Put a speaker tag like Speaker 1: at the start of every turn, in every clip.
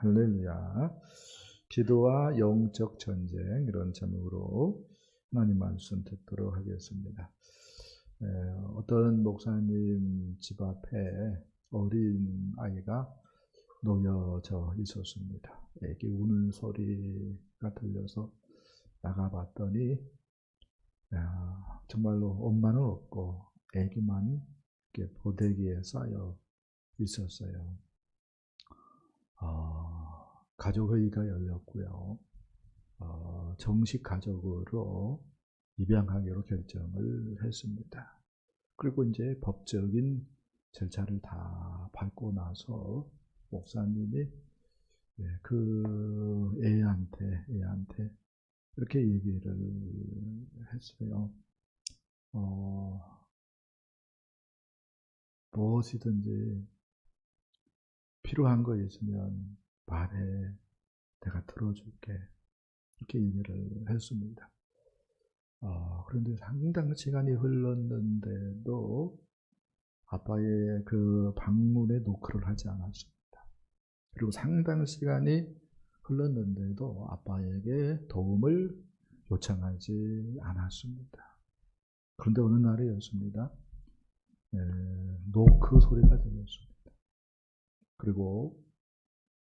Speaker 1: 할렐루야. 기도와 영적 전쟁, 이런 제목으로 하나님 말씀 듣도록 하겠습니다. 어떤 목사님 집 앞에 어린 아이가 놓여져 있었습니다. 애기 우는 소리가 들려서 나가봤더니 정말로 엄마는 없고 애기만 이렇게 보대기에 쌓여 있었어요. 가족회의가 열렸고요. 정식 가족으로 입양하기로 결정을 했습니다. 그리고 이제 법적인 절차를 다 밟고 나서 목사님이 그 애한테 이렇게 얘기를 했어요. 무엇이든지 필요한 거 있으면 말해, 내가 들어줄게. 이렇게 얘기를 했습니다. 그런데 상당 시간이 흘렀는데도 아빠의 그 방문에 노크를 하지 않았습니다. 그리고 상당 시간이 흘렀는데도 아빠에게 도움을 요청하지 않았습니다. 그런데 어느 날이었습니다. 노크 소리가 들렸습니다. 그리고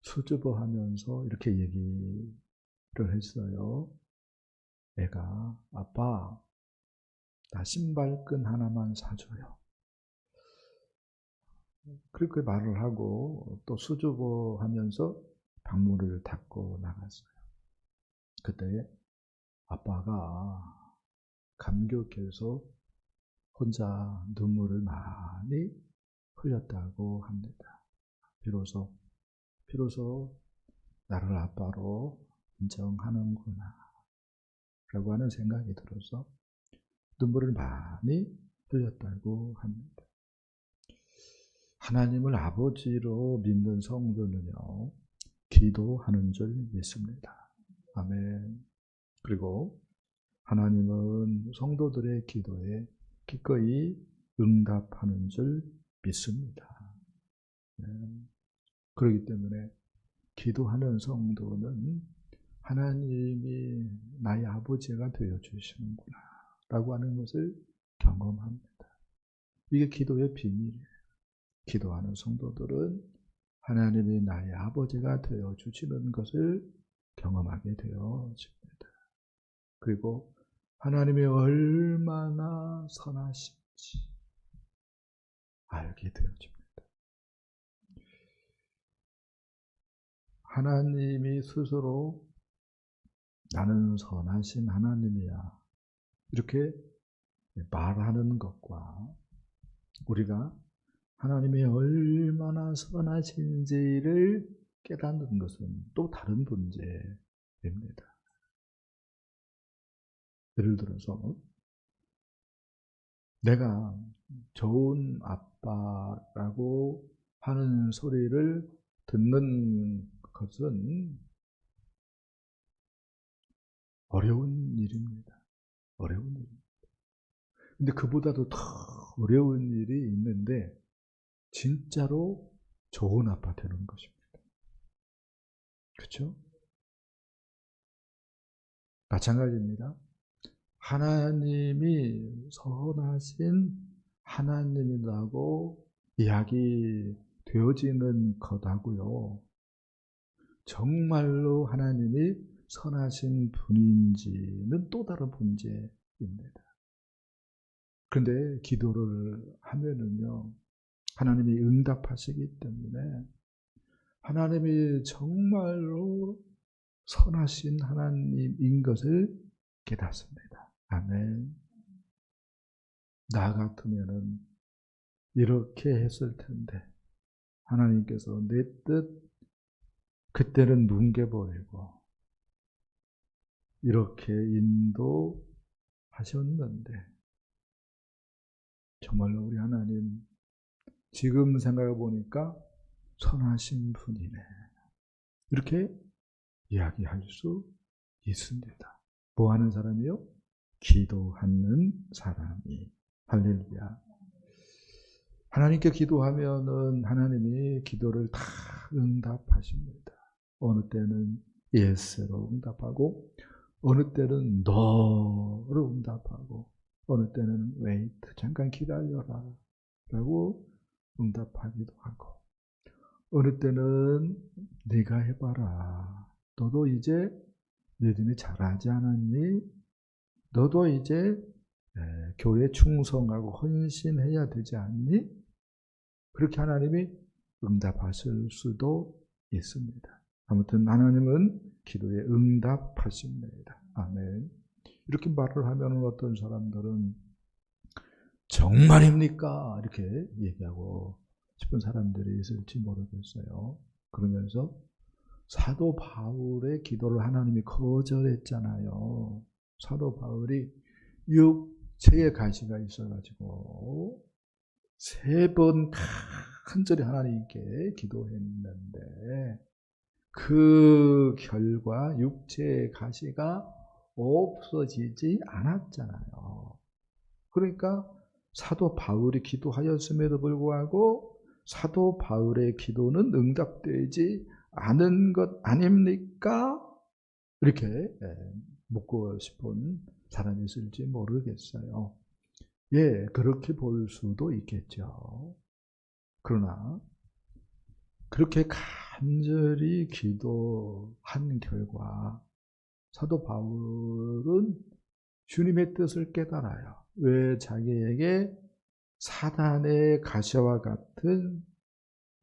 Speaker 1: 수줍어하면서 이렇게 얘기를 했어요. 애가, 아빠, 나 신발끈 하나만 사줘요. 그렇게 말을 하고 또 수줍어하면서 방문을 닫고 나갔어요. 그때 아빠가 감격해서 혼자 눈물을 많이 흘렸다고 합니다. 비로소 나를 아빠로 인정하는구나 라고 하는 생각이 들어서 눈물을 많이 흘렸다고 합니다. 하나님을 아버지로 믿는 성도는요, 기도하는 줄 믿습니다. 아멘. 그리고 하나님은 성도들의 기도에 기꺼이 응답하는 줄 믿습니다. 그렇기 때문에 기도하는 성도는 하나님이 나의 아버지가 되어주시는구나 라고 하는 것을 경험합니다. 이게 기도의 비밀이에요. 기도하는 성도들은 하나님이 나의 아버지가 되어주시는 것을 경험하게 되어집니다. 그리고 하나님이 얼마나 선하신지 알게 되어집니다. 하나님이 스스로 나는 선하신 하나님이야 이렇게 말하는 것과 우리가 하나님이 얼마나 선하신지를 깨닫는 것은 또 다른 문제입니다. 예를 들어서 내가 좋은 아빠라고 하는 소리를 듣는 것은 어려운 일입니다. 어려운 일입니다. 근데 그보다도 더 어려운 일이 있는데 진짜로 좋은 아빠 되는 것입니다. 그렇죠? 마찬가지입니다. 하나님이 선하신 하나님이라고 이야기 되어지는 것하고요. 정말로 하나님이 선하신 분인지는 또 다른 문제입니다. 그런데 기도를 하면은요, 하나님이 응답하시기 때문에 하나님이 정말로 선하신 하나님인 것을 깨닫습니다. 아멘. 나 같으면은 이렇게 했을 텐데 하나님께서 내 뜻 그때는 뭉개버리고 이렇게 인도하셨는데 정말로 우리 하나님 지금 생각해 보니까 선하신 분이네. 이렇게 이야기할 수 있습니다. 뭐 하는 사람이요? 기도하는 사람이. 할렐루야. 하나님께 기도하면은 하나님이 기도를 다 응답하십니다. 어느 때는 예스로 응답하고, 어느 때는 no로 응답하고, 어느 때는 wait, 잠깐 기다려라 라고 응답하기도 하고, 어느 때는 네가 해봐라. 너도 이제 믿음이 잘하지 않았니? 너도 이제 교회에 충성하고 헌신해야 되지 않니? 그렇게 하나님이 응답하실 수도 있습니다. 아무튼 하나님은 기도에 응답하십니다. 아멘. 이렇게 말을 하면 어떤 사람들은 정말입니까? 이렇게 얘기하고 싶은 사람들이 있을지 모르겠어요. 그러면서 사도 바울의 기도를 하나님이 거절했잖아요. 사도 바울이 육체의 가시가 있어가지고 3번 간절히 하나님께 기도했는데 그 결과 육체의 가시가 없어지지 않았잖아요. 그러니까 사도 바울이 기도하였음에도 불구하고 사도 바울의 기도는 응답되지 않은 것 아닙니까? 이렇게 묻고 싶은 사람이 있을지 모르겠어요. 예, 그렇게 볼 수도 있겠죠. 그러나 그렇게 간절히 기도한 결과 사도 바울은 주님의 뜻을 깨달아요. 왜 자기에게 사단의 가시와 같은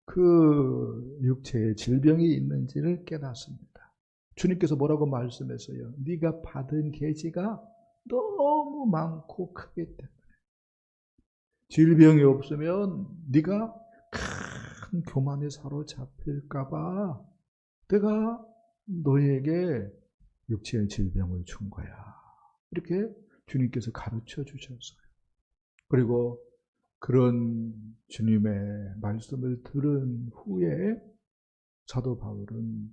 Speaker 1: 그 육체의 질병이 있는지를 깨닫습니다. 주님께서 뭐라고 말씀했어요? 네가 받은 계시가 너무 많고 크기 때문에 질병이 없으면 네가 큰 교만에 사로잡힐까 봐 내가 너에게 육체의 질병을 준 거야. 이렇게 주님께서 가르쳐 주셨어요. 그리고 그런 주님의 말씀을 들은 후에 사도 바울은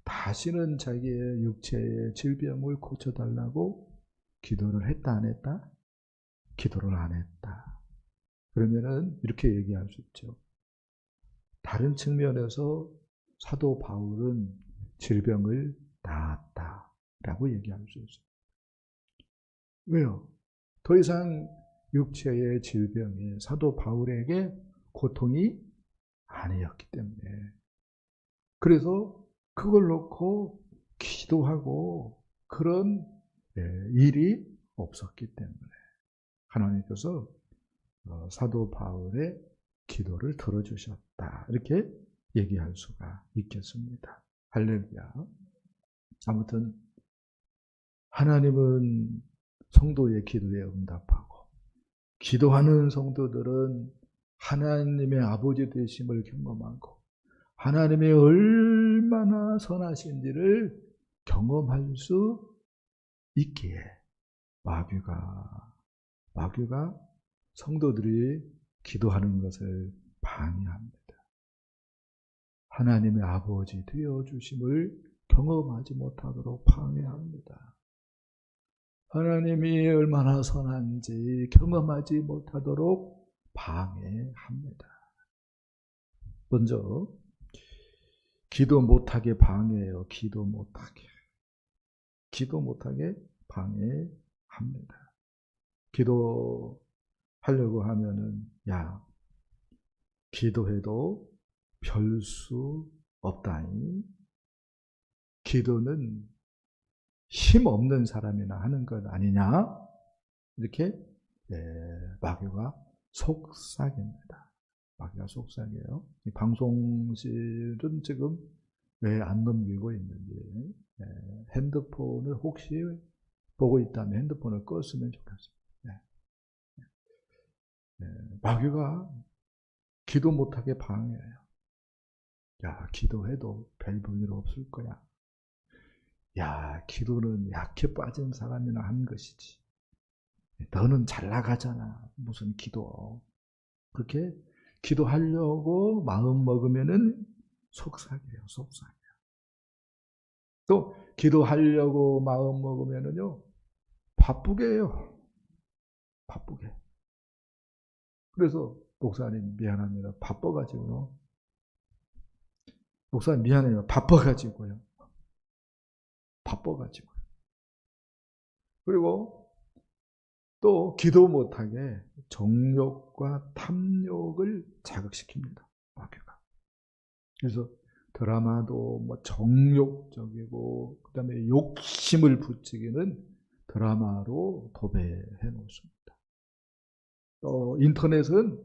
Speaker 1: 다시는 자기의 육체의 질병을 고쳐달라고 기도를 했다 안 했다? 기도를 안 했다. 그러면은 이렇게 얘기할 수 있죠. 다른 측면에서 사도 바울은 질병을 낳았다라고 얘기할 수 있어요. 왜요? 더 이상 육체의 질병이 사도 바울에게 고통이 아니었기 때문에. 그래서 그걸 놓고 기도하고 그런 일이 없었기 때문에 하나님께서 사도 바울의 기도를 들어주셨다. 이렇게 얘기할 수가 있겠습니다. 할렐루야. 아무튼 하나님은 성도의 기도에 응답하고 기도하는 성도들은 하나님의 아버지 되심을 경험하고 하나님의 얼마나 선하신지를 경험할 수 있기에 마귀가 성도들이 기도하는 것을 방해합니다. 하나님의 아버지 되어주심을 경험하지 못하도록 방해합니다. 하나님이 얼마나 선한지 경험하지 못하도록 방해합니다. 먼저 기도 못하게 방해해요. 기도 못하게 방해합니다. 기도하려고 하면은 기도해도 별 수 없다니. 기도는 힘 없는 사람이나 하는 것 아니냐? 이렇게 마귀가 속삭입니다. 마귀가 속삭여요. 이 방송실은 지금 왜 안 넘기고 있는지 핸드폰을 혹시 보고 있다면 핸드폰을 껐으면 좋겠습니다. 마귀가 기도 못하게 방해해요. 기도해도 별 볼일 없을 거야. 기도는 약해 빠진 사람이나 하는 것이지. 너는 잘 나가잖아. 무슨 기도. 그렇게 기도하려고 마음 먹으면은 속삭여요. 또 기도하려고 마음 먹으면은요 바쁘게 해요. 바쁘게. 그래서 목사님 미안합니다. 바빠가지고 목사님 미안해요. 바빠가지고요. 바빠가지고요. 그리고 또 기도 못하게 정욕과 탐욕을 자극시킵니다. 마귀가. 그래서 드라마도 뭐 정욕적이고 그다음에 욕심을 부추기는 드라마로 도배해 놓습니다. 또 인터넷은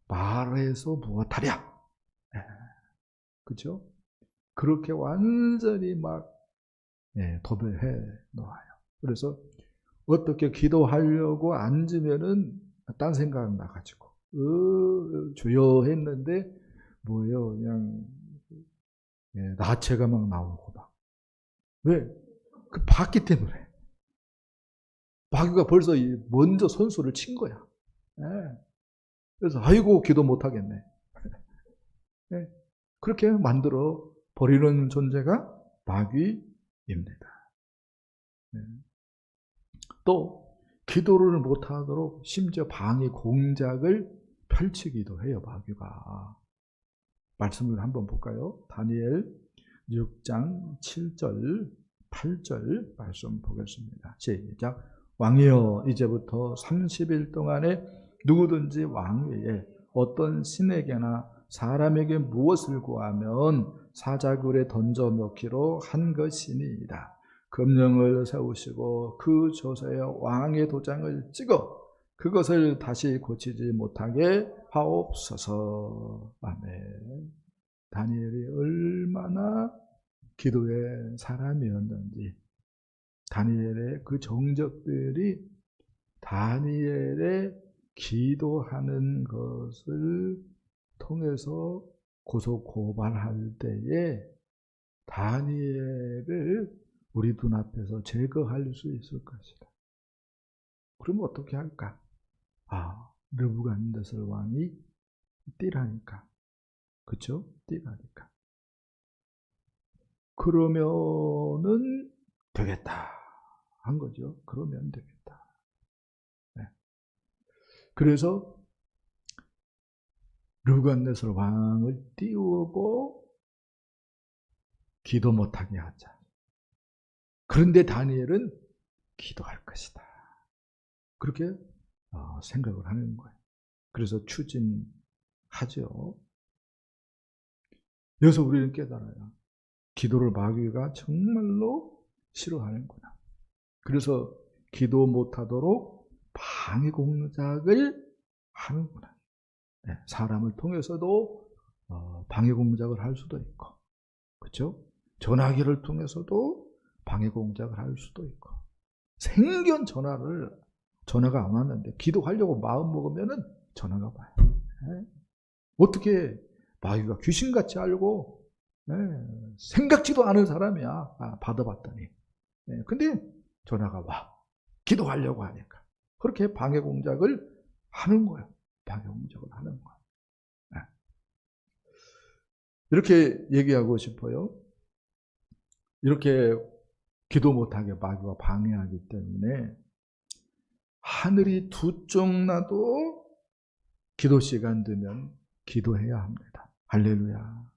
Speaker 1: 말해서 무엇하랴. 그렇죠? 그렇게 완전히 막 도배해 놓아요. 그래서 어떻게 기도하려고 앉으면은 딴 생각 나가지고 주여 했는데 뭐예요? 그냥 나체가 막 나오고 막. 왜? 그 봤기 때문에. 마귀가 벌써 먼저 선수를 친 거야. 그래서 아이고 기도 못하겠네. 그렇게 만들어 버리는 존재가 마귀입니다. 또 기도를 못하도록 심지어 방해 공작을 펼치기도 해요. 마귀가. 말씀을 한번 볼까요? 다니엘 6장 7절 8절 말씀 보겠습니다. 시작. 왕이여 이제부터 30일 동안에 누구든지 왕 외에 어떤 신에게나 사람에게 무엇을 구하면 사자굴에 던져 넣기로 한 것이니이다. 금령을 세우시고 그 조서에 왕의 도장을 찍어 그것을 다시 고치지 못하게 하옵소서. 아멘. 다니엘이 얼마나 기도의 사람이었는지, 다니엘의 그 정적들이 다니엘의 기도하는 것을 통해서 고소 고발할 때에 다니엘을 우리 눈앞에서 제거할 수 있을 것이다. 그럼 어떻게 할까? 느부갓네살 왕이 띠라니까. 그쵸? 띠라니까. 그러면은 되겠다 한 거죠. 그러면 되겠다. 그래서 느부갓네살 왕을 띄우고 기도 못하게 하자. 그런데 다니엘은 기도할 것이다. 그렇게 생각을 하는 거예요. 그래서 추진하죠. 여기서 우리는 깨달아요. 기도를 마귀가 정말로 싫어하는구나. 그래서 기도 못하도록 방해 공작을 하는구나. 사람을 통해서도 방해 공작을 할 수도 있고, 그렇죠? 전화기를 통해서도 방해 공작을 할 수도 있고, 생견 전화가 안 왔는데 기도하려고 마음 먹으면은 전화가 와요. 어떻게 마귀가 귀신같이 알고 생각지도 않은 사람이야. 받아봤더니. 근데 전화가 와. 기도하려고 하니까. 그렇게 방해 공작을 하는 거예요. 방해 공작을 하는 거예요. 이렇게 얘기하고 싶어요. 이렇게 기도 못하게 마귀가 방해하기 때문에 하늘이 두 쪽 나도 기도 시간 되면 기도해야 합니다. 할렐루야.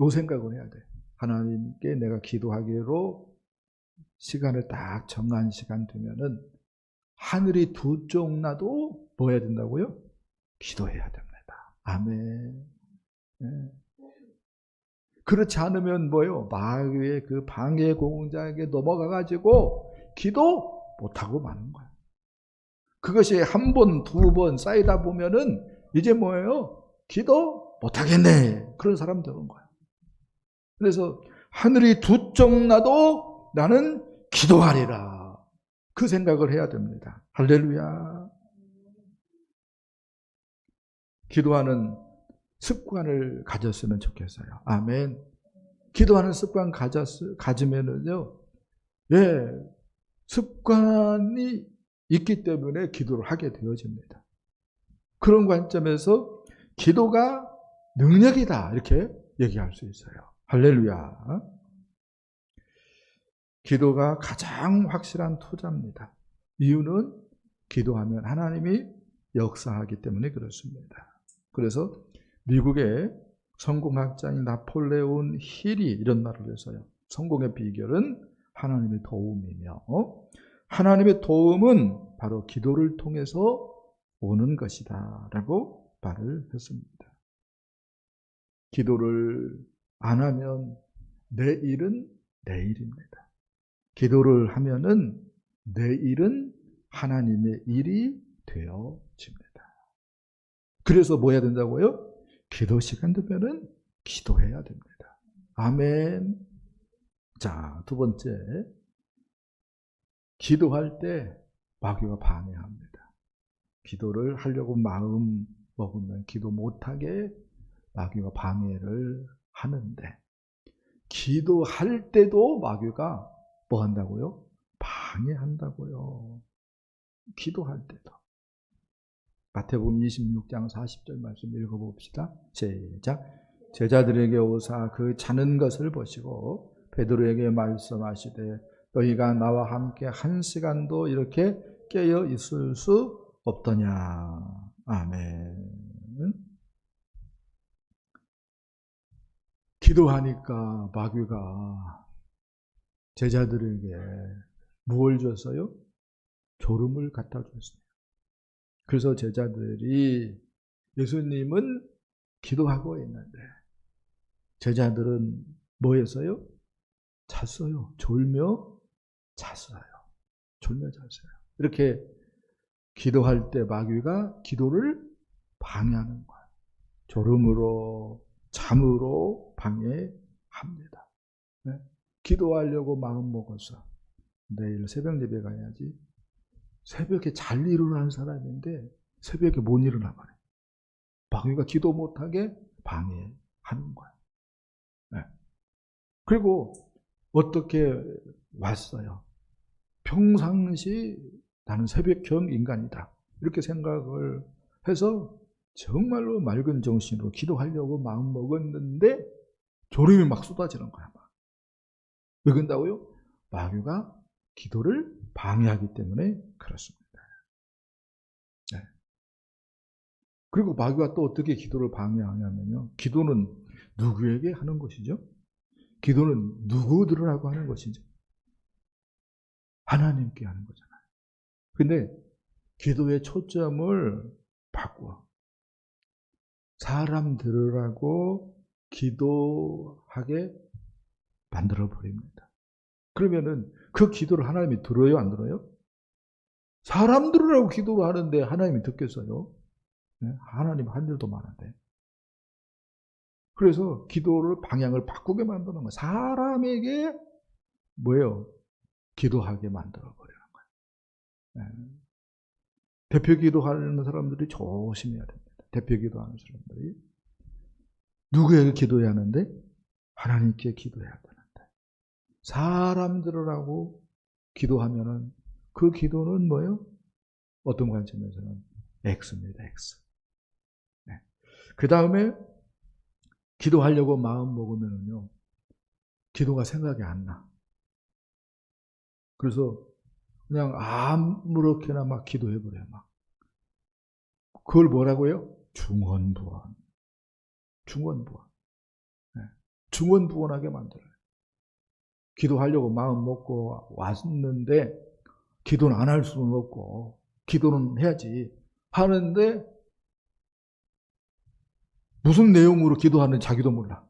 Speaker 1: 이 생각을 해야 돼. 하나님께 내가 기도하기로 시간을 딱 정한 시간 되면은 하늘이 두 쪽 나도 뭐 해야 된다고요? 기도해야 됩니다. 아멘. 그렇지 않으면 뭐예요? 마귀의 그 방해 공작에 넘어가가지고 기도 못하고 마는 거예요. 그것이 한 번, 두 번 쌓이다 보면은 이제 뭐예요? 기도 못하겠네. 그런 사람 되는 거예요. 그래서 하늘이 두 쪽 나도 나는 기도하리라. 그 생각을 해야 됩니다. 할렐루야. 기도하는 습관을 가졌으면 좋겠어요. 아멘. 기도하는 습관 가지면은요, 습관이 있기 때문에 기도를 하게 되어집니다. 그런 관점에서 기도가 능력이다. 이렇게 얘기할 수 있어요. 할렐루야. 기도가 가장 확실한 투자입니다. 이유는 기도하면 하나님이 역사하기 때문에 그렇습니다. 그래서 미국의 성공학자인 나폴레온 힐이 이런 말을 했어요. 성공의 비결은 하나님의 도움이며 하나님의 도움은 바로 기도를 통해서 오는 것이다 라고 말을 했습니다. 기도를 안 하면 내일은 내일입니다. 기도를 하면은 내일은 하나님의 일이 되어집니다. 그래서 뭐 해야 된다고요? 기도 시간 되면은 기도해야 됩니다. 아멘. 자, 두 번째. 기도할 때 마귀가 방해합니다. 기도를 하려고 마음 먹으면 기도 못하게 마귀가 방해를 하는데, 기도할 때도 마귀가 뭐 한다고요? 방해한다고요. 기도할 때도. 마태복음 26장 40절 말씀 읽어봅시다. 시작. 제자들에게 오사 그 자는 것을 보시고 베드로에게 말씀하시되 너희가 나와 함께 1시간도 이렇게 깨어 있을 수 없더냐. 아멘. 기도하니까 마귀가 제자들에게 무엇을 줬어요? 졸음을 갖다 줬어요. 그래서 제자들이 예수님은 기도하고 있는데 제자들은 뭐 했어요? 잤어요. 졸며 잤어요. 졸며 잤어요. 이렇게 기도할 때 마귀가 기도를 방해하는 거예요. 졸음으로, 잠으로 방해합니다. 네? 기도하려고 마음 먹어서 내일 새벽 예배 가야지. 새벽에 잘 일어나는 사람인데 새벽에 못 일어나 말이에요. 마귀가 기도 못하게 방해하는 거예요. 네. 그리고 어떻게 왔어요? 평상시 나는 새벽형 인간이다. 이렇게 생각을 해서 정말로 맑은 정신으로 기도하려고 마음 먹었는데 졸음이 막 쏟아지는 거야. 왜 그런다고요? 마귀가 기도를 방해하기 때문에 그렇습니다. 네. 그리고 마귀가 또 어떻게 기도를 방해하냐면요. 기도는 누구에게 하는 것이죠? 기도는 누구들하고 하는 것이죠? 하나님께 하는 거잖아요. 근데 기도의 초점을 바꾸어. 사람들하고 기도하게 만들어버립니다. 그러면은 그 기도를 하나님이 들어요, 안 들어요? 사람들하고 기도를 하는데 하나님이 듣겠어요? 네? 하나님 한 일도 많은데. 그래서 기도를 방향을 바꾸게 만드는 거예요. 사람에게 뭐예요? 기도하게 만들어버리는 거예요. 네. 대표 기도하는 사람들이 조심해야 됩니다. 대표 기도하는 사람들이. 누구에게 기도해야 하는데? 하나님께 기도해야 되는데. 사람들하고 기도하면은 그 기도는 뭐예요? 어떤 관점에서는 X입니다. X. 네. 그 다음에 기도하려고 마음 먹으면은요, 기도가 생각이 안 나. 그래서 그냥 아무렇게나 막 기도해버려요, 막. 그걸 뭐라고요? 중언부언. 중언부언. 네. 중언부언하게 만들어요. 기도하려고 마음 먹고 왔는데, 기도는 안 할 수는 없고, 기도는 해야지. 하는데, 무슨 내용으로 기도하는지 자기도 몰라.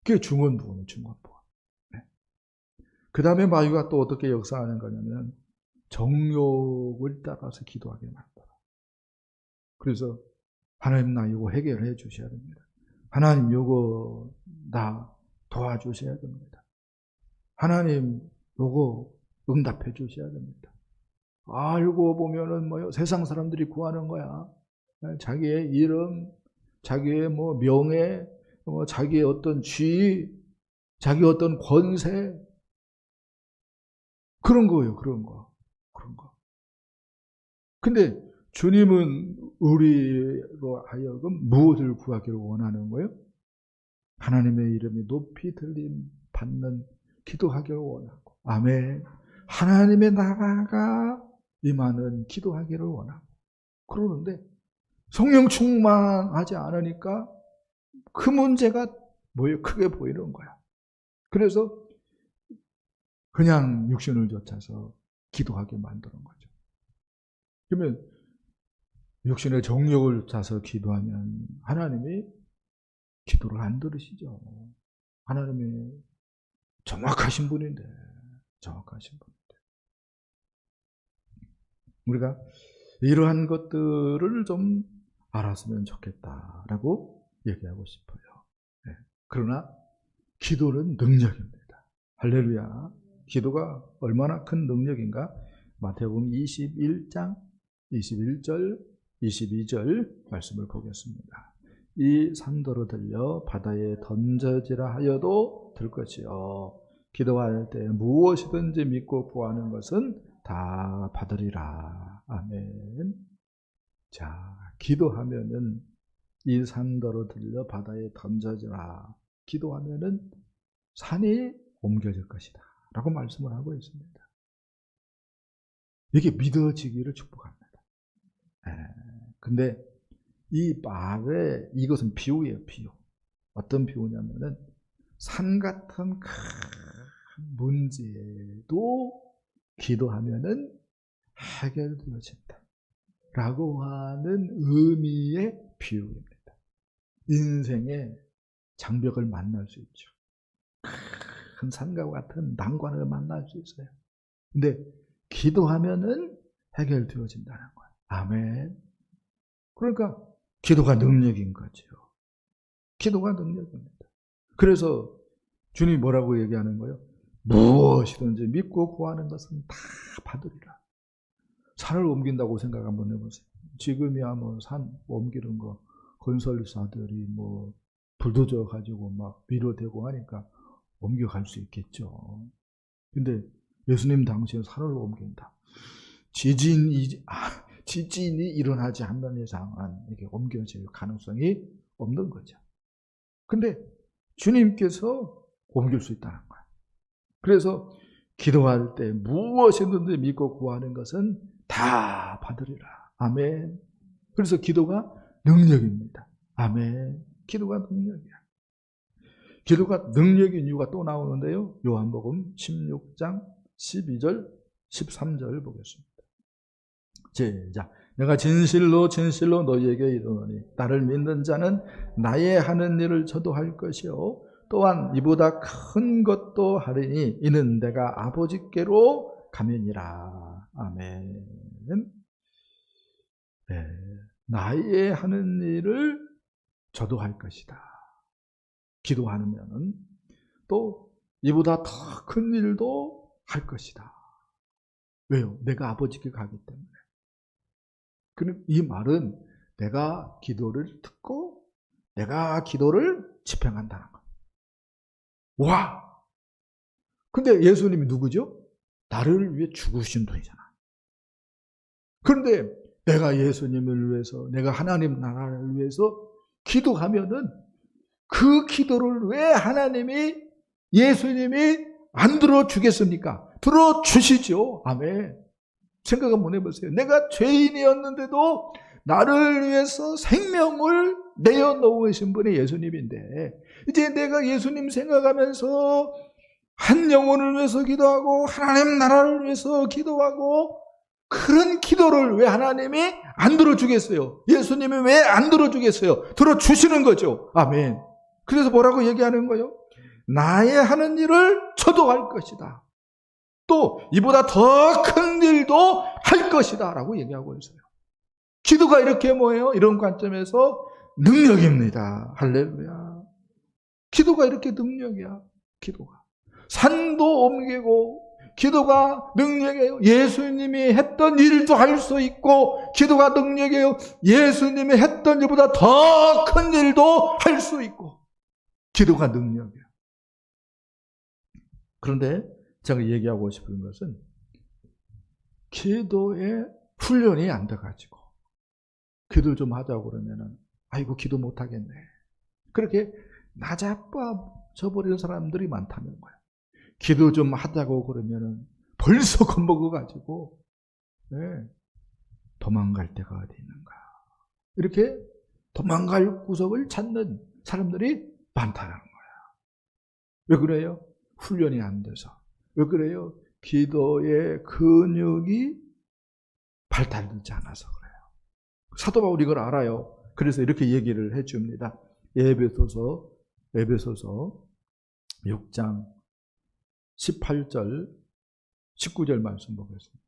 Speaker 1: 그게 중언부언이에요, 중언부언. 네. 그 다음에 마귀가 또 어떻게 역사하는 거냐면, 정욕을 따라서 기도하게 만들어. 그래서, 하나님 나 이거 해결해 주셔야 됩니다. 하나님 이거 나 도와주셔야 됩니다. 하나님 이거 응답해 주셔야 됩니다. 알고 보면은 뭐요? 세상 사람들이 구하는 거야. 자기의 이름, 자기의 뭐 명예, 뭐 자기의 어떤 지위, 자기의 어떤 권세, 그런 거예요. 그런 거. 그런 거. 근데 주님은 우리로 하여금 무엇을 구하기를 원하는 거예요? 하나님의 이름이 높이 들림 받는 기도하기를 원하고, 아멘. 하나님의 나라가 임하는 기도하기를 원하고, 그러는데 성령 충만하지 않으니까 그 문제가 뭐예요? 크게 보이는 거야. 그래서 그냥 육신을 좇아서 기도하게 만드는 거죠. 그러면 육신의 정욕을 좇아서 기도하면 하나님이 기도를 안 들으시죠. 하나님이 정확하신 분인데, 우리가 이러한 것들을 좀 알았으면 좋겠다라고 얘기하고 싶어요. 네. 그러나 기도는 능력입니다. 할렐루야. 기도가 얼마나 큰 능력인가? 마태복음 21장 21절 22절 말씀을 보겠습니다. 이 산더러 들려 바다에 던져지라 하여도 들 것이요 기도할 때 무엇이든지 믿고 구하는 것은 다 받으리라. 아멘. 자, 기도하면은 이 산더러 들려 바다에 던져지라. 기도하면은 산이 옮겨질 것이다 라고 말씀을 하고 있습니다. 이게 믿어지기를 축복합니다. 근데 이 말에 이것은 비유예요. 비유. 어떤 비유냐면은 산 같은 큰 문제도 기도하면은 해결되어진다 라고 하는 의미의 비유입니다. 인생의 장벽을 만날 수 있죠. 큰 산과 같은 난관을 만날 수 있어요. 근데 기도하면은 해결되어진다는 거예요. 아멘. 그러니까 기도가 능력인 거죠. 기도가 능력입니다. 그래서 주님이 뭐라고 얘기하는 거예요? 무엇이든지 믿고 구하는 것은 다 받으리라. 산을 옮긴다고 생각 한번 해보세요. 지금이야 뭐 산 옮기는 거 건설사들이 뭐 불도저 가지고 막 밀어대고 하니까 옮겨갈 수 있겠죠. 근데 예수님 당시에 산을 옮긴다. 지진이 일어나지 않는 이상은 이게 옮겨질 가능성이 없는 거죠. 근데 주님께서 옮길 수 있다는 거예요. 그래서 기도할 때 무엇이든지 믿고 구하는 것은 다 받으리라. 아멘. 그래서 기도가 능력입니다. 아멘. 기도가 능력이야. 기도가 능력인 이유가 또 나오는데요. 요한복음 16장 12절 13절 보겠습니다. 시작. 내가 진실로 너희에게 이르노니 나를 믿는 자는 나의 하는 일을 저도 할 것이요 또한 이보다 큰 것도 하리니 이는 내가 아버지께로 가면이라. 아멘. 네, 나의 하는 일을 저도 할 것이다. 기도하면은 또 이보다 더 큰 일도 할 것이다. 왜요? 내가 아버지께 가기 때문에. 그럼 이 말은 내가 기도를 듣고 내가 기도를 집행한다는 거예요. 와! 근데 예수님이 누구죠? 나를 위해 죽으신 분이잖아. 그런데 내가 예수님을 위해서, 내가 하나님 나라를 위해서 기도하면은 그 기도를 왜 예수님이 안 들어주겠습니까? 들어주시죠. 아멘. 생각 한번 해보세요. 내가 죄인이었는데도 나를 위해서 생명을 내어놓으신 분이 예수님인데 이제 내가 예수님 생각하면서 한 영혼을 위해서 기도하고 하나님 나라를 위해서 기도하고 그런 기도를 왜 하나님이 안 들어주겠어요? 예수님이 왜 안 들어주겠어요? 들어주시는 거죠. 아멘. 그래서 뭐라고 얘기하는 거예요? 나의 하는 일을 저도 할 것이다. 또 이보다 더 큰 일도 할 것이다 라고 얘기하고 있어요. 기도가 이렇게 뭐예요? 이런 관점에서 능력입니다. 할렐루야. 기도가 이렇게 능력이야. 기도가. 산도 옮기고 기도가 능력이에요. 예수님이 했던 일도 할 수 있고 기도가 능력이에요. 예수님이 했던 일보다 더 큰 일도 할 수 있고 기도가 능력이에요. 그런데 제가 얘기하고 싶은 것은 기도에 훈련이 안 돼가지고 기도 좀 하자고 그러면은 아이고 기도 못하겠네. 그렇게 나자빠져 버리는 사람들이 많다는 거예요. 기도 좀 하자고 그러면은 벌써 겁먹어가지고 도망갈 데가 어디 있는가. 이렇게 도망갈 구석을 찾는 사람들이 많다는 거야. 왜 그래요? 훈련이 안 돼서. 왜 그래요? 기도의 근육이 발달되지 않아서 그래요. 사도 바울이 이걸 알아요. 그래서 이렇게 얘기를 해줍니다. 에베소서 6장 18절 19절 말씀 보겠습니다.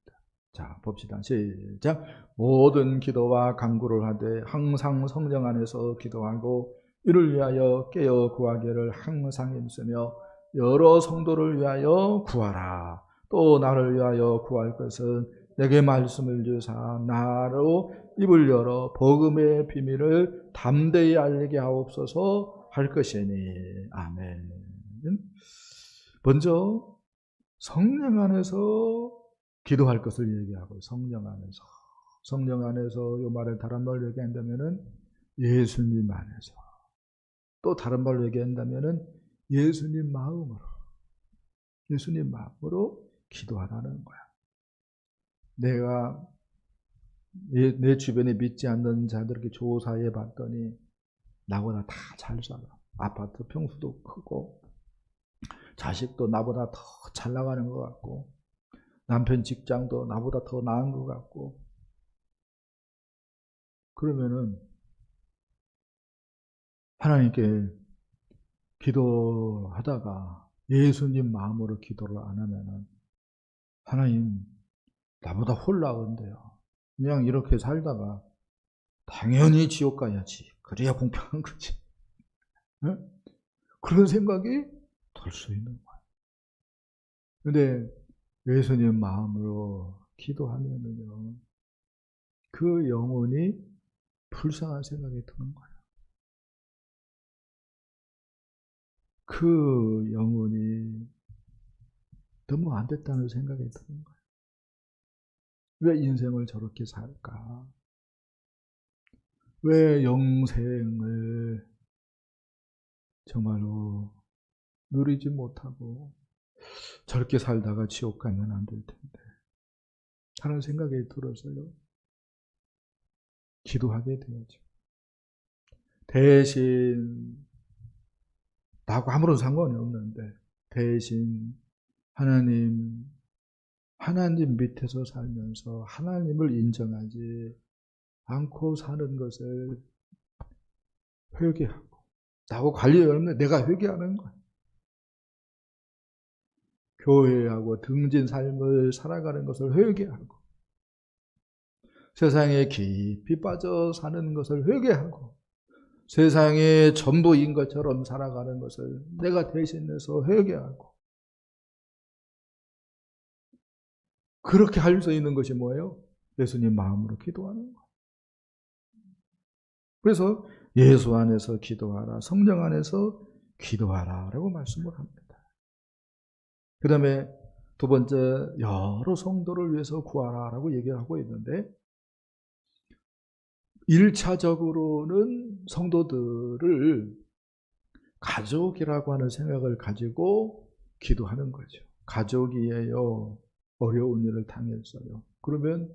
Speaker 1: 자, 봅시다. 시작. 모든 기도와 간구를 하되 항상 성령 안에서 기도하고 이를 위하여 깨어 구하기를 항상 힘쓰며 여러 성도를 위하여 구하라. 또 나를 위하여 구할 것은 내게 말씀을 주사 나로 입을 열어 복음의 비밀을 담대히 알리게 하옵소서 할 것이니. 아멘. 먼저 성령 안에서 기도할 것을 얘기하고, 성령 안에서 이 말을 다른 말로 얘기한다면은 예수님 안에서, 또 다른 말로 얘기한다면은 예수님 마음으로 기도하라는 거야. 내가 내 주변에 믿지 않는 자들에게 조사해 봤더니 나보다 다 잘 살아. 아파트 평수도 크고 자식도 나보다 더 잘 나가는 것 같고 남편 직장도 나보다 더 나은 것 같고, 그러면은 하나님께 기도하다가 예수님 마음으로 기도를 안 하면은 하나님 나보다 홀라운데요. 그냥 이렇게 살다가 당연히 지옥 가야지. 그래야 공평한 거지. 네? 그런 생각이 들 수 있는 거예요. 근데 예수님 마음으로 기도하면은요, 그 영혼이 불쌍한 생각이 드는 거예요. 그 영혼이 너무 안 됐다는 생각이 드는 거예요. 왜 인생을 저렇게 살까? 왜 영생을 정말로 누리지 못하고 저렇게 살다가 지옥 가면 안 될 텐데 하는 생각이 들어서요, 기도하게 되었죠. 대신 나하고 아무런 상관이 없는데 대신 하나님 밑에서 살면서 하나님을 인정하지 않고 사는 것을 회개하고, 나하고 관련이 없는데 내가 회개하는 거야. 교회하고 등진 삶을 살아가는 것을 회개하고, 세상에 깊이 빠져 사는 것을 회개하고, 세상의 전부인 것처럼 살아가는 것을 내가 대신해서 회개하고, 그렇게 할 수 있는 것이 뭐예요? 예수님 마음으로 기도하는 거예요. 그래서 예수 안에서 기도하라, 성령 안에서 기도하라 라고 말씀을 합니다. 그 다음에 두 번째, 여러 성도를 위해서 구하라 라고 얘기를 하고 있는데, 1차적으로는 성도들을 가족이라고 하는 생각을 가지고 기도하는 거죠. 가족이에요. 어려운 일을 당했어요. 그러면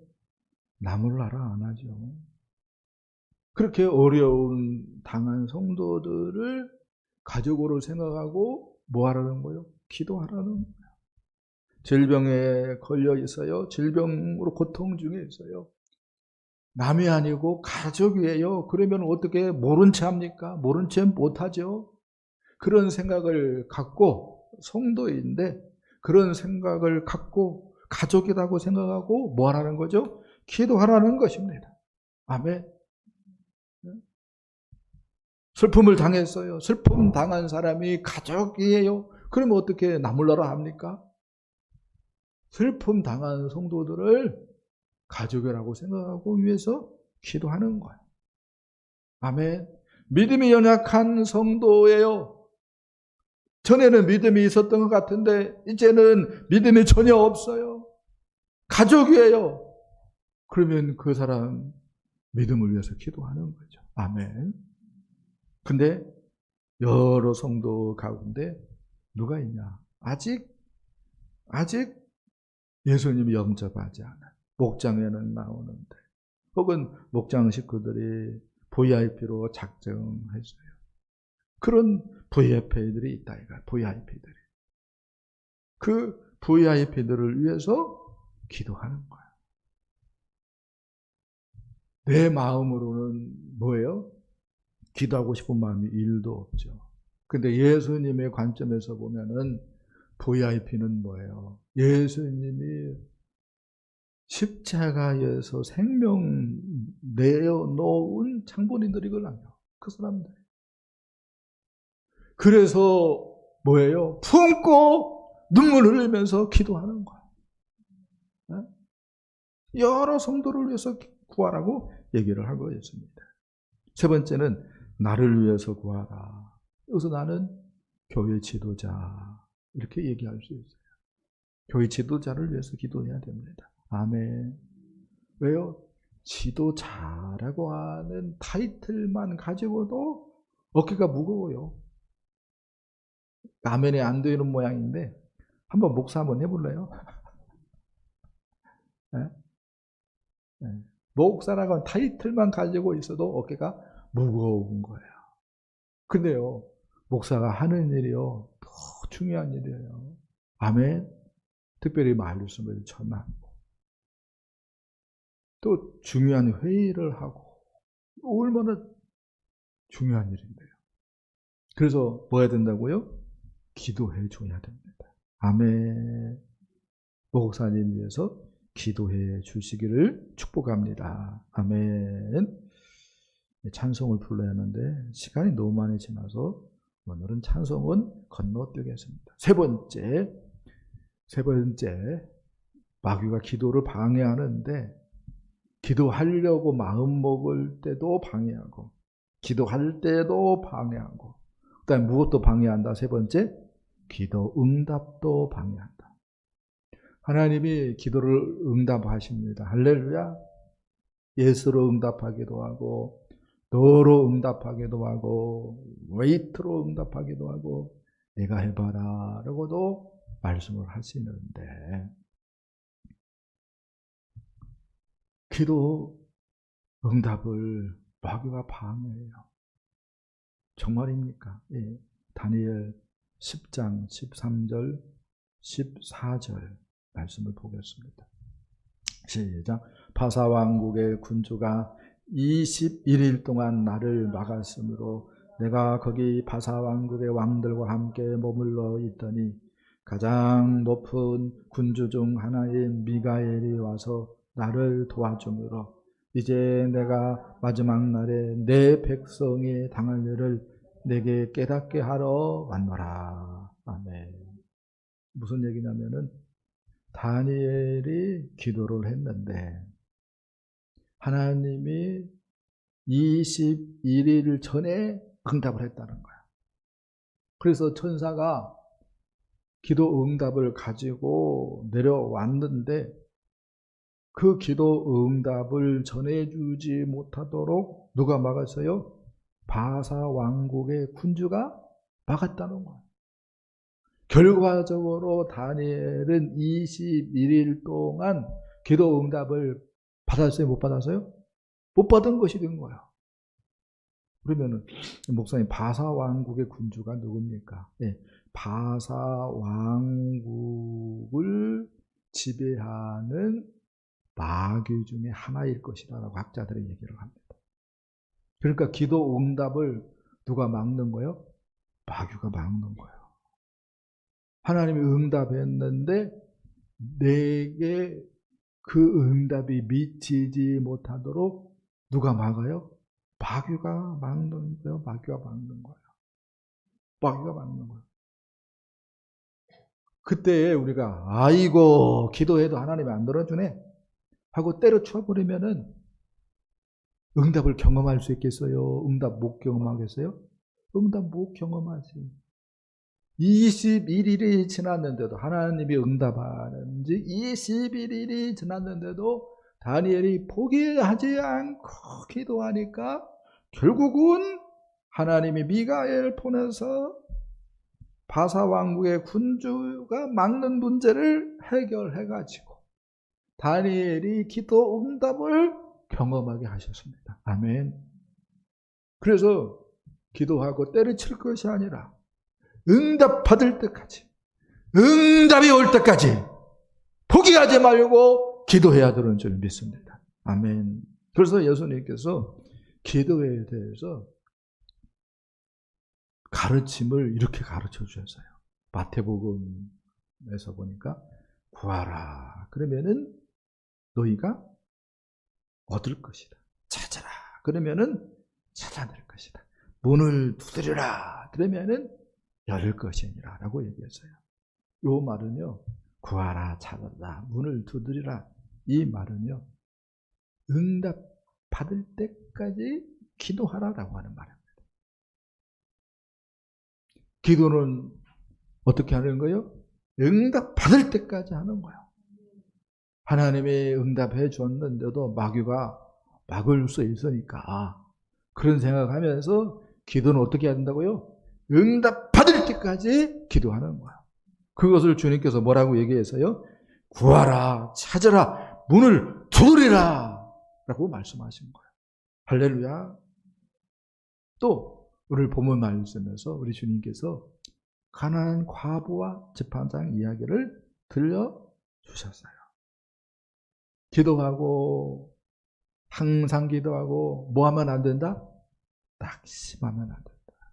Speaker 1: 남을 나라 안 하죠. 그렇게 어려운 당한 성도들을 가족으로 생각하고 뭐 하라는 거예요? 기도하라는 거예요. 질병에 걸려 있어요. 질병으로 고통 중에 있어요. 남이 아니고 가족이에요. 그러면 어떻게 모른 채 합니까? 모른 채 못하죠. 그런 생각을 갖고, 성도인데 그런 생각을 갖고 가족이라고 생각하고 뭐 하라는 거죠? 기도하라는 것입니다. 아멘. 슬픔을 당했어요. 슬픔 당한 사람이 가족이에요. 그러면 어떻게 나물러라 합니까? 슬픔 당한 성도들을 가족이라고 생각하고 위해서 기도하는 거예요. 아멘. 믿음이 연약한 성도예요. 전에는 믿음이 있었던 것 같은데 이제는 믿음이 전혀 없어요. 가족이에요. 그러면 그 사람 믿음을 위해서 기도하는 거죠. 아멘. 근데 여러 성도 가운데 누가 있냐? 아직 예수님이 영접하지 않아요. 목장에는 나오는데, 혹은 목장 식구들이 VIP로 작정했어요. 그런 VIP들이 있다 이거야. VIP들이. 그 VIP들을 위해서 기도하는 거야. 내 마음으로는 뭐예요? 기도하고 싶은 마음이 1도 없죠. 근데 예수님의 관점에서 보면은 VIP는 뭐예요? 예수님이 십자가에서 생명 내어놓은 창본인들이거든요. 그 사람들. 그래서 뭐예요? 품고 눈물을 흘리면서 기도하는 거야. 여러 성도를 위해서 구하라고 얘기를 하고 있습니다. 세 번째는 나를 위해서 구하라. 여기서 나는 교회 지도자 이렇게 얘기할 수 있어요. 교회 지도자를 위해서 기도해야 됩니다. 아멘. 왜요? 지도자라고 하는 타이틀만 가지고도 어깨가 무거워요. 아멘이 안 되는 모양인데 한번 목사 한번 해볼래요? 네? 네. 목사라고 하는 타이틀만 가지고 있어도 어깨가 무거운 거예요. 근데요, 목사가 하는 일이요, 더 중요한 일이에요. 아멘. 특별히 말씀을 전하고, 또 중요한 회의를 하고, 얼마나 중요한 일인데요. 그래서 뭐 해야 된다고요? 기도해 줘야 됩니다. 아멘. 목사님 위해서 기도해 주시기를 축복합니다. 아멘. 찬송을 불러야 하는데 시간이 너무 많이 지나서 오늘은 찬송은 건너뛰겠습니다. 세 번째 마귀가 기도를 방해하는데 기도하려고 마음 먹을 때도 방해하고 기도할 때도 방해하고 그다음에 무엇도 방해한다. 세 번째 기도 응답도 방해한다. 하나님이 기도를 응답하십니다. 할렐루야. 예수로 응답하기도 하고 너로 응답하기도 하고 웨이트로 응답하기도 하고 내가 해봐라 라고도 말씀을 하시는데 기도 응답을 마귀가 방해해요. 정말입니까? 예. 다니엘 10장 13절 14절 말씀을 보겠습니다. 시작. 바사왕국의 군주가 21일 동안 나를 막았으므로 내가 거기 바사왕국의 왕들과 함께 머물러 있더니 가장 높은 군주 중 하나인 미가엘이 와서 나를 도와주므로 이제 내가 마지막 날에 내 백성이 당할 일을 내게 깨닫게 하러 왔노라. 아멘. 무슨 얘기냐면은 다니엘이 기도를 했는데 하나님이 21일 전에 응답을 했다는 거야. 그래서 천사가 기도 응답을 가지고 내려왔는데 그 기도 응답을 전해주지 못하도록 누가 막았어요? 바사 왕국의 군주가 막았다는 거야. 결과적으로 다니엘은 21일 동안 기도 응답을 받았어요? 못 받았어요? 못 받은 것이 된 거야. 그러면은 목사님 바사 왕국의 군주가 누굽니까? 네, 바사 왕국을 지배하는 마귀 중에 하나일 것이다라고 학자들이 얘기를 합니다. 그러니까 기도 응답을 누가 막는 거예요? 마귀가 막는 거예요. 하나님이 응답했는데 내게 그 응답이 미치지 못하도록 누가 막아요? 마귀가 막는 거예요. 마귀가 막는 거예요. 마귀가 막는 거예요. 그때 우리가 아이고 기도해도 하나님이 안 들어주네 하고 때려쳐 버리면은 응답을 경험할 수 있겠어요? 응답 못 경험하겠어요? 응답 못 경험하지. 21일이 지났는데도 하나님이 응답하는 지 21일이 지났는데도 다니엘이 포기하지 않고 기도하니까 결국은 하나님이 미가엘 보내서 바사 왕국의 군주가 막는 문제를 해결해가지고 다니엘이 기도 응답을 경험하게 하셨습니다. 아멘. 그래서 기도하고 때려칠 것이 아니라 응답 받을 때까지, 응답이 올 때까지 포기하지 말고 기도해야 되는 줄 믿습니다. 아멘. 그래서 예수님께서 기도에 대해서 가르침을 이렇게 가르쳐 주셨어요. 마태복음에서 보니까 구하라. 그러면은 너희가 얻을 것이다. 찾아라. 그러면은 찾아낼 것이다. 문을 두드리라. 그러면은 열릴 것이니라 라고 얘기했어요. 이 말은요, 구하라, 찾아라, 문을 두드리라. 이 말은요, 응답 받을 때까지 기도하라라고 하는 말입니다. 기도는 어떻게 하는 거예요? 응답 받을 때까지 하는 거예요. 하나님이 응답해 줬는데도 마귀가 막을 수 있으니까 그런 생각하면서 기도는 어떻게 해야 된다고요? 응답 받을 때까지 기도하는 거예요. 그것을 주님께서 뭐라고 얘기해서요? 구하라, 찾아라, 문을 두드리라 라고 말씀하신 거예요. 할렐루야. 또 오늘 본문 말씀에서 우리 주님께서 가난한 과부와 재판장 이야기를 들려주셨어요. 기도하고 항상 기도하고 뭐 하면 안 된다? 낙심하면 안 된다.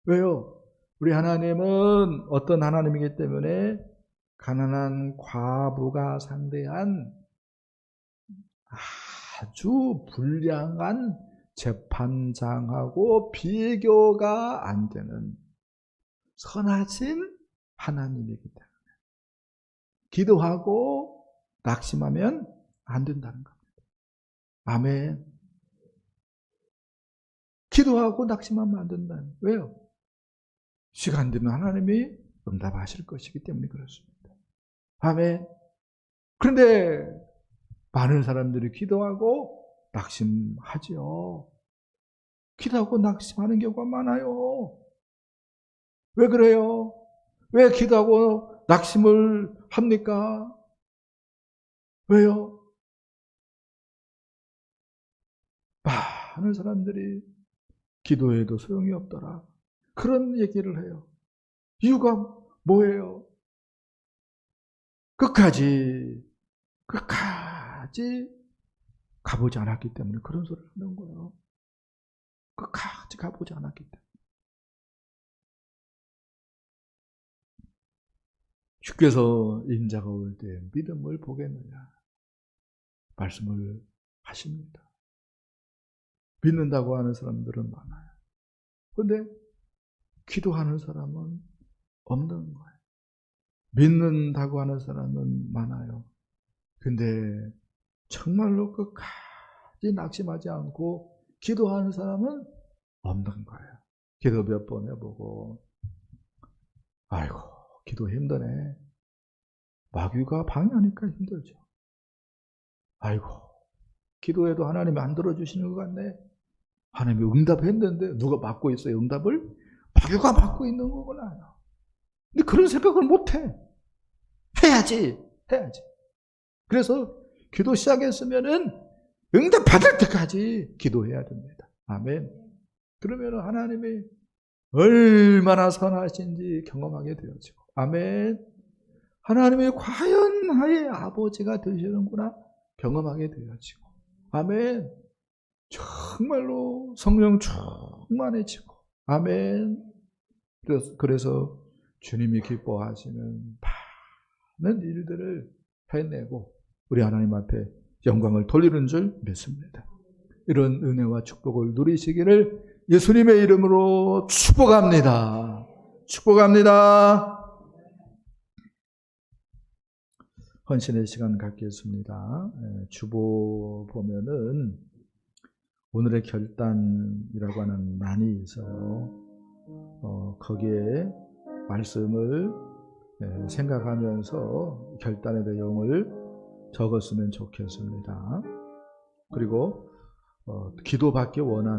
Speaker 1: 왜요? 우리 하나님은 어떤 하나님이기 때문에 가난한 과부가 상대한 아주 불량한 재판장하고 비교가 안 되는 선하신 하나님이기 때문에 기도하고 낙심하면 안 된다는 겁니다. 아멘. 기도하고 낙심하면 안 된다는. 왜요? 시간 되면 하나님이 응답하실 것이기 때문에 그렇습니다. 아멘. 그런데 많은 사람들이 기도하고 낙심하죠. 기도하고 낙심하는 경우가 많아요. 왜 그래요? 왜 기도하고 낙심을 합니까? 왜요? 많은 사람들이 기도해도 소용이 없더라. 그런 얘기를 해요. 이유가 뭐예요? 끝까지 가보지 않았기 때문에 그런 소리를 하는 거예요. 끝까지 가보지 않았기 때문에. 주께서 인자가 올 때 믿음을 보겠느냐 말씀을 하십니다. 믿는다고 하는 사람들은 많아요. 그런데 기도하는 사람은 없는 거예요. 믿는다고 하는 사람은 많아요. 근데 정말로 끝까지 낙심하지 않고 기도하는 사람은 없는 거예요. 기도 몇 번 해보고 아이고 기도 힘드네. 마귀가 방해하니까 힘들죠. 아이고 기도해도 하나님이 안 들어주시는 것 같네. 하나님이 응답했는데 누가 막고 있어요? 응답을? 마귀가 막고 있는 거구나. 근데 그런 생각을 못해. 해야지. 그래서 기도 시작했으면은 응답 받을 때까지 기도해야 됩니다. 아멘. 그러면 하나님이 얼마나 선하신지 경험하게 되어지고, 아멘. 하나님이 과연 나의 아버지가 되시는구나 경험하게 되어지고, 아멘. 정말로 성령 충만해지고, 아멘. 그래서 주님이 기뻐하시는 많은 일들을 해내고 우리 하나님 앞에 영광을 돌리는 줄 믿습니다. 이런 은혜와 축복을 누리시기를 예수님의 이름으로 축복합니다. 축복합니다. 헌신의 시간 갖겠습니다. 주보 보면은 오늘의 결단이라고 하는 난이 있어요. 거기에 말씀을 생각하면서 결단의 내용을 적었으면 좋겠습니다. 그리고 기도받기 원하는